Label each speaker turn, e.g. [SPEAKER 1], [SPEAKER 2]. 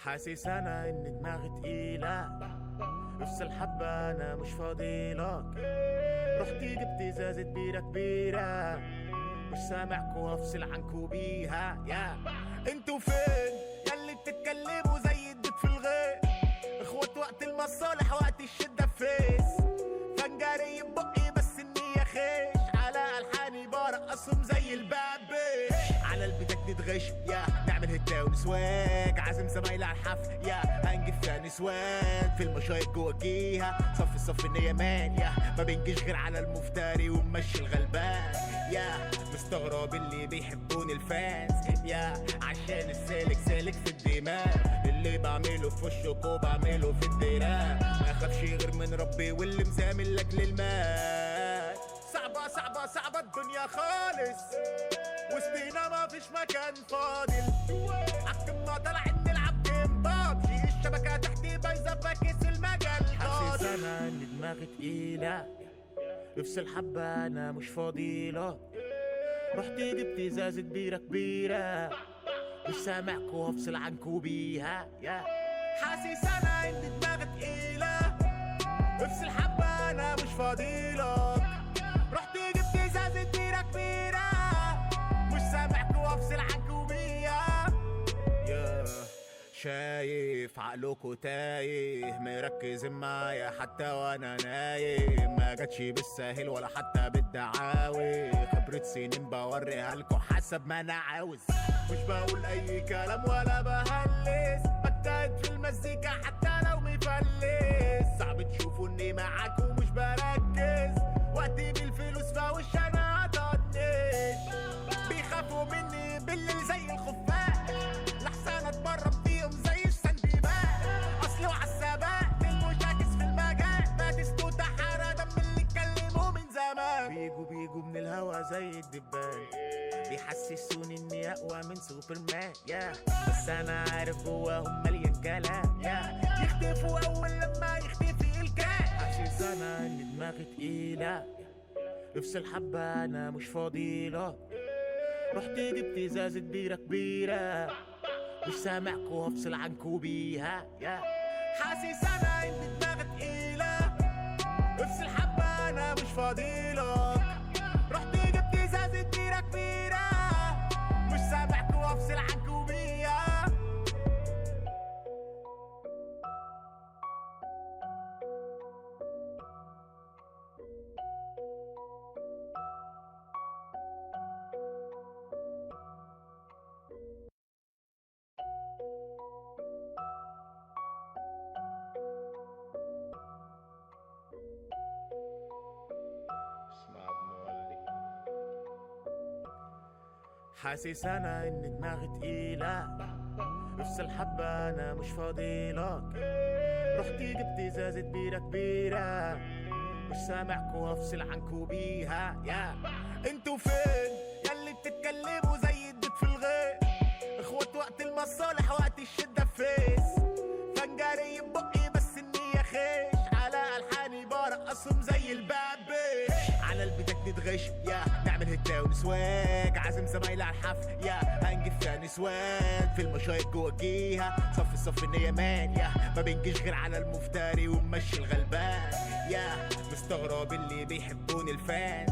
[SPEAKER 1] حاسس انا ان دماغي تقيلة، افصل حبة انا مش فاضيلك. رحت جبت ازازة بيرة كبيرة، مش سامعكوا هفصل عنكوا بيها. يا انتوا فين ياللي بتتكلموا زي الدود في الغيط؟ اخوات وقت المصالح وقت الشدة فيس. فنجاري ببقي بس النية خيش، على الحاني برقصهم زي البابي. على البيتك نتغش يا نعمل هتا ونسواق، عازم زمايلي على الحفل يا هنجيب فيها نسوان. في المشايط جوا جيها صف النية مان، يا ما بنجيش غير على المفتري ومشي الغلبان. يا مستغرب اللي بيحبوني الفانز، يا عشان السالك سالك في الدماغ. اللي بعمله في وشك وبعمله في الدراع، ما اخافش غير من ربي واللي مزامل لك للمال. صعبة الدنيا خالص، وسطينا ما فيش مكان فاضل. عالقمة طالعين نلعب جيم بابجي، الشبكة تحتي بايظة فاكس المجال. حاسس انا ان دماغي تقيلة، افصل حبة انا مش فاضيلك. رحت جبت ازازة بيرة كبيرة، مش سامعكوا هفصل عنكوا بيها. يا حاسس انا ان دماغي تقيلة، افصل حبة انا مش فاضيلك. رحت جبت ازازة بيرة كبيرة، مش سامعكوا هفصل عنكوا بيها. يا شايف عقلكوا تايه، مركز معايا حتى وانا نايم. ما جاتش بالساهل ولا حتى بالدعاوي، خبرة سنين بوريها لكوا حسب ما انا عاوز. مش بقول اي كلام ولا بهلس، بجتهد في المزيكا حتى لو مفلس. صعب تشوفوا اني معاكوا مش بركز، وقتي بالفلوس فوش انا هطنش. بيخافوا مني بالليل زي الخفاش، لحسن اتبرم فيهم زي السندباء. اصله عالسباق المشاكس في المجال، باتستو تحرى دم اللي اتكلموا من زمان. بيجوا من الهوا زي الدبان، بيحسسوني اني اقوى من سوبرمان. يا بس انا عارف جواهم مليان كلام، يا يختفوا اول لما يختفي الكلام. حاسس انا ان دماغي تقيلة، افصل حبة انا مش فاضيلك. رحت جبت ازازة بيرة كبيرة، مش سامعكوا هفصل عنكوا بيها. يا حاسس انا ان دماغي تقيلة، افصل حبة انا مش فاضيلك. رحت جبت ازازة بيرة كبيرة، مش سامعكوا هفصل عنكوا بيها. اسمع بنولي، حاسس انا ان دماغي تقيلة، افصل حبة انا مش فاضيلك. رحت جبت ازازة بيرة كبيرة، مش سامعكوا هفصل عنكوا بيها. يا انتوا فين ياللي بتتكلموا زي الدود في الغيط؟ اخوات وقت المصالح وقت الشدة فيس. فنجاري ببقي بس النية خيش، على الحاني برقصهم زي البابي. على البيتك نتغش يا نعمل هتا ونسواق، عازم زمايلي على الحفل يا هنجيب فيها نسوان. في المشايط جوا جيها صف النية مان، يا ما بنجيش غير على المفتري ومشي الغلبان. يا مستغرب اللي بيحبوني الفانز.